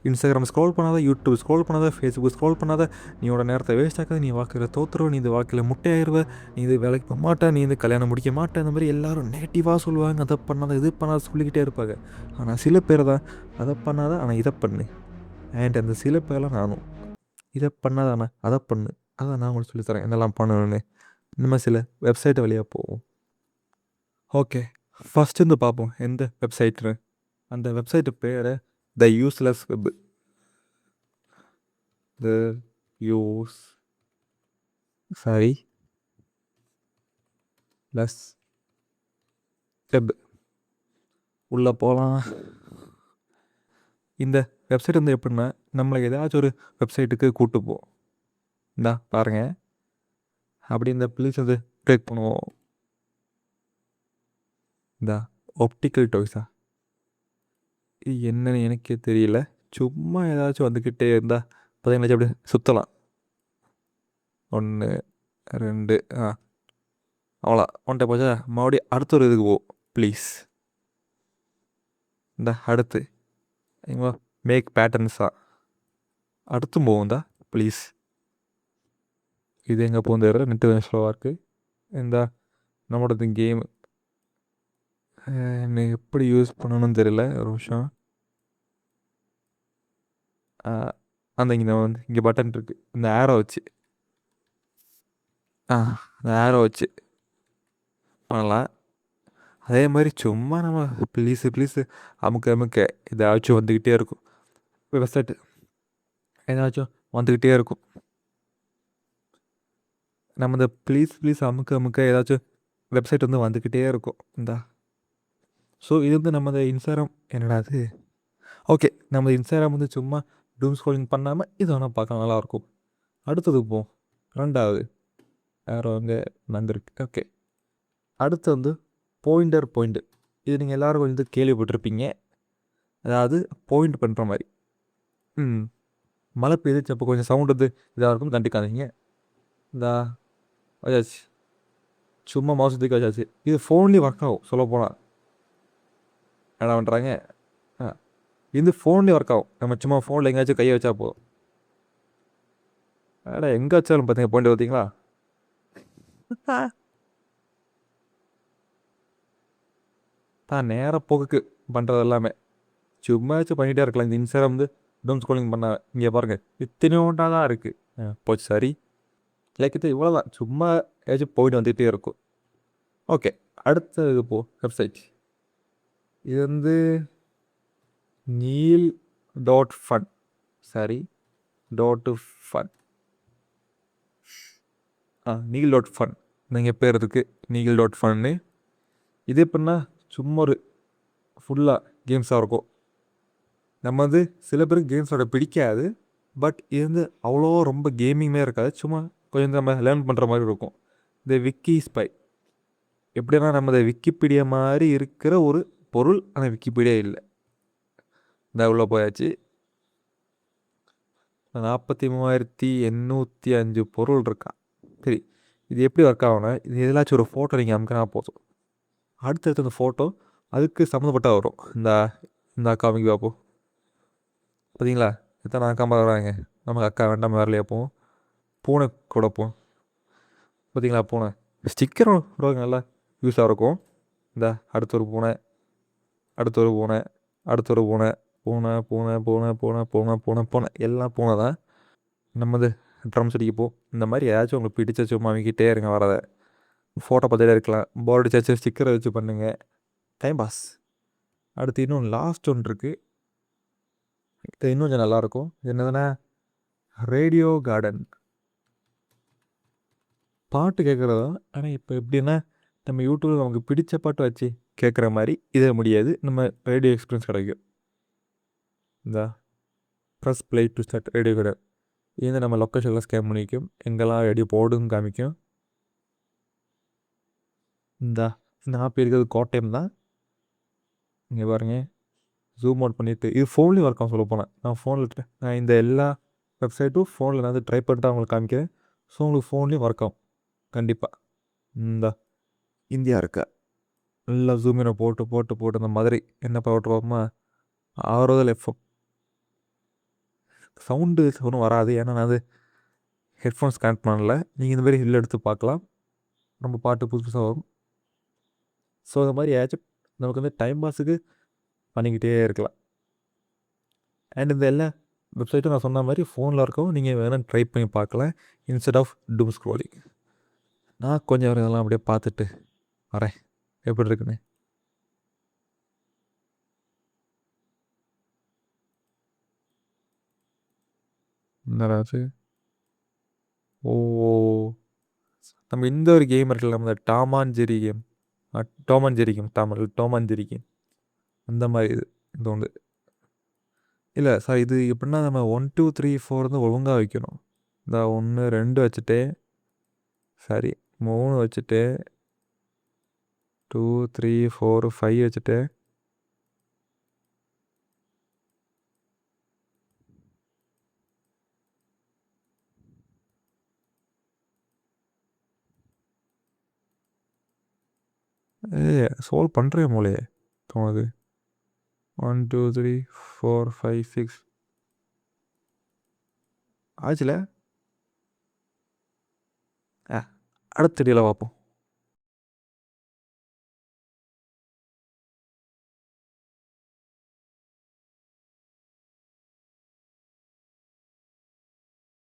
Instagram scroll பண்ணாத, YouTube scroll பண்ணாத, Facebook scroll பண்ணாத, நீயோட நேரத்தை வேஸ்ட் ஆக்காத, நீ வாழ்க்கையில் தோற்றுருவ, நீ இந்த வாழ்க்கையில் முட்டையாயிருவ, நீ இது வேலைக்கு போக மாட்டே, நீ இந்த கல்யாணம் முடிக்க மாட்டே, இந்த மாதிரி எல்லோரும் நெகட்டிவாக சொல்லுவாங்க. அதை பண்ணாத, இது பண்ணாத சொல்லிக்கிட்டே இருப்பாங்க. ஆனால் சில பேர் தான் அதை பண்ணாத, ஆனால் இதை பண்ணு. அண்ட் அந்த சில பேர்லாம் நானும் இதை பண்ணாத, ஆனால் அதை பண்ணு, அதை நான் உங்களுக்கு சொல்லித்தரேன் என்னெல்லாம் பண்ணணுன்னு. இனிமேல் சில வெப்சைட்டு வழியாக போவோம். ஓகே, ஃபஸ்ட்டு இருந்து பார்ப்போம் எந்த வெப்சைட்னு. அந்த வெப்சைட்டு பேர் the useless web. The use sorry less web. உள்ளே போகலாம். இந்த வெப்சைட் வந்து எப்படின்னா, நம்மளை ஏதாச்சும் ஒரு வெப்சைட்டுக்கு கூப்பிட்டு போவோம். இந்தா பாருங்கள், அப்படி இந்த ப்ளீஸ் வந்து பிரேக் பண்ணுவோம். இந்தா ஒப்டிக்கல் டாய்ஸா, இது என்னன்னு எனக்கே தெரியல. சும்மா ஏதாச்சும் வந்துக்கிட்டே இருந்தால் பார்த்தீங்கன்னா அப்படி சுற்றலாம். 1 2 அவ்வளோ ஒன்றை போச்சா, மறுபடியும் அடுத்த ஒரு இதுக்கு போ ப்ளீஸ். இந்த அடுத்து மேக் பேட்டர்ன்ஸா, அடுத்தும் போகும் இந்தா ப்ளீஸ். இது எங்கே போகுது, நெட்டு கொஞ்சம் ஸ்லோவாக இருக்குது. இந்த நம்மளோட கேம் எப்படி யூஸ் பண்ணணும்னு தெரியல, ஒரு நிமிஷம். அந்த இங்கே வந்து இங்கே பட்டன் இருக்குது, இந்த ஆரோ வச்சு அந்த ஆரோ வச்சு பண்ணலாம். அதே மாதிரி சும்மா நம்ம ப்ளீஸு அமுக்க ஏதாச்சும் வந்துக்கிட்டே இருக்கும். வெப்சைட்டு ஏதாச்சும் வந்துக்கிட்டே இருக்கும். நம்ம இந்த ப்ளீஸ் அமுக்க ஏதாச்சும் வெப்சைட் வந்து வந்துக்கிட்டே இருக்கும். இந்தா ஸோ இது வந்து நம்ம இந்த இன்ஸ்டாகிராம் என்னடா அது, ஓகே, நம்ம இன்ஸ்டாகிராம் வந்து சும்மா டூம் ஸ்க்ரோலிங் பண்ணாமல் இது வேணால் பார்க்க நல்லாயிருக்கும். அடுத்தது போவோம். 2வது வேறு அங்கே நந்திருக்கு. ஓகே, அடுத்து வந்து பாயிண்ட். இது நீங்கள் எல்லோரும் வந்து கேள்விப்பட்டிருப்பீங்க. அதாவது பாயிண்ட் பண்ணுற மாதிரி. மழை பெய்யுது, அப்போ கொஞ்சம் சவுண்ட் வந்து இதாக இருக்கும், கண்டுக்காதீங்க. இந்தா வச்சாச்சு, சும்மா மவுஸ் தூக்கி வச்சாச்சு. இது ஃபோன்லேயும் ஒர்க் ஆகும் சொல்லப்போனால். என்ன பண்ணுறாங்க, இது ஃபோன்லேயும் ஒர்க் ஆகும். நம்ம சும்மா ஃபோனில் எங்கேயாச்சும் கையை வச்சா போதும். எங்கே வச்சாலும் பார்த்தீங்க பாயிண்ட் பார்த்தீங்களா. தான் நேராக போக்குக்கு பண்ணுறது எல்லாமே சும்மாச்சும் பண்ணிகிட்டே இருக்கலாம். இந்த இன்ஸ்டாகிராம் வந்து டூம் ஸ்க்ரோலிங் பண்ண இங்கே பாருங்கள், இத்தனையோண்டாக தான் இருக்குது. போச்சு சரி, லைக் இது இவ்வளோ தான், சும்மா ஏதாச்சும் போயிட்டு வந்துகிட்டே இருக்கும். ஓகே, அடுத்தது வெப்சைட். இது வந்து நீல்.ஃபன் சாரி .ஃபன் நீல்.ஃபன் நீங்கள் பேர் இருக்குது நீல்.ஃபன்னு. இது எப்படின்னா சும்மா ஒரு ஃபுல்லாக கேம்ஸாக இருக்கும். நம்ம வந்து சில பேருக்கு கேம்ஸோட பிடிக்காது, பட் இது வந்து அவ்வளோ ரொம்ப கேமிங்கே இருக்காது, சும்மா கொஞ்சம் நம்ம லேர்ன் பண்ணுற மாதிரி இருக்கும். இந்த விக்கி ஸ்பை எப்படின்னா நம்ம இந்த விக்கிபீடியா மாதிரி இருக்கிற ஒரு பொருள், ஆனால் விக்கிபீடியா இல்லை. இந்த உள்ளே போயாச்சு. 43,805 பொருள் இருக்கா. சரி, இது எப்படி ஒர்க் ஆகும்னா, இது எதாச்சும் ஒரு ஃபோட்டோ நீங்கள் அமுக்கினா போதும், அடுத்தடுத்து அந்த ஃபோட்டோ அதுக்கு சம்மந்தப்பட்ட வரும். இந்த அக்காவுக்கு பார்ப்போம், பார்த்தீங்களா எத்தனை அக்கா வராங்க. நமக்கு அக்கா வேண்டாம், வரலையா போவோம். பூனை கூட போவோம், பார்த்தீங்களா பூனை ஸ்டிக்கர் நல்லா யூஸாக இருக்கும். இந்த அடுத்த ஒரு பூனை, அடுத்த ஒரு பூனை, அடுத்த ஒரு பூனை, பூனை பூனை பூனை பூனை பூனை பூனை பூனை எல்லாம் பூனை தான். நம்மது ட்ரம்ஸ் அடிக்கப்போ இந்த மாதிரி ஏதாச்சும் உங்களுக்கு பிடிச்ச சும்மா அமைக்கிட்டே இருங்க. வரதை ஃபோட்டோ பார்த்துட்டே இருக்கலாம். போர்டு அடிச்சாச்சு ஸ்டிக்கரை வச்சு பண்ணுங்கள், டைம் பாஸ். அடுத்து இன்னும் லாஸ்ட் ஒன்று இருக்குது, இது இன்னும் கொஞ்சம் நல்லாயிருக்கும். இது என்னதுன்னா ரேடியோ கார்டன். பாட்டு கேட்குறதா, ஆனால் இப்போ எப்படின்னா நம்ம யூடியூப்பில் நமக்கு பிடிச்ச பாட்டு வச்சு கேட்குற மாதிரி இதை முடியாது, நம்ம ரேடியோ எக்ஸ்பீரியன்ஸ் கிடைக்கும். இந்த press play to start radio garden. இது வந்து நம்ம லொக்கேஷனில் ஸ்கேன் பண்ணிக்கும், எங்கெல்லாம் ரேடியோ போர்டுன்னு காமிக்கும். இந்த ஆப் இருக்கிறது கோட்டையம் தான். இங்கே பாருங்கள், ஜூம் அவுட் பண்ணிவிட்டு இது ஃபோன்லேயும் ஒர்க் ஆகும் சொல்ல போனேன். நான் இந்த எல்லா வெப்சைட்டும் ஃபோனில் நான் வந்து ட்ரை பண்ணிட்டு அவங்களுக்கு காமிக்கிறேன். ஸோ உங்களுக்கு ஃபோன்லேயும் ஒர்க் ஆகும் கண்டிப்பாக. இந்த இந்தியா இருக்க நல்லா ஜூமினை போட்டு அந்த மாதிரி என்ன போட்டு பார்ப்போமா, 6 எஃப்எம் சவுண்டு ஒன்றும் வராது. ஏன்னா நான் அது ஹெட்ஃபோன்ஸ் கனெக்ட் பண்ணல. நீங்கள் இந்த மாதிரி வெளில எடுத்து பார்க்கலாம். நம்ம பாட்டு புதுசு புதுசாக வரும். ஸோ இந்த மாதிரி ஏதாச்சும் நமக்கு வந்து டைம் பாஸுக்கு பண்ணிக்கிட்டே இருக்கலாம். அண்ட் இந்த எல்லா வெப்சைட்டும் நான் சொன்ன மாதிரி ஃபோனில் இருக்கவும் நீங்கள் வேணால் ட்ரை பண்ணி பார்க்கலாம். Instead of doom scrolling. நான் கொஞ்சம் இதெல்லாம் அப்படியே பார்த்துட்டு வரேன் எப்படி இருக்குன்னு. என்னடாச்சு? ஓ, நம்ம இந்த ஒரு கேம் இருக்குல்ல, நம்ம Tom and Jerry game. Tom and Jerry game, Tom and Jerry game அந்த மாதிரி இது ஒன்று. இல்லை சார், இது எப்படின்னா நம்ம 1 2 3 4 வந்து ஒழுங்காக வைக்கணும். இந்த 1 2 வச்சுட்டு, சரி 3 வச்சுட்டு, 2 3 4 5 வச்சுட்டு, சால்வ் பண்ணுறேன் போலே தோணுது. 1 2 3 4 5 6 ஆச்சுல. அடுத்த வீடியோவில் பார்ப்போம்.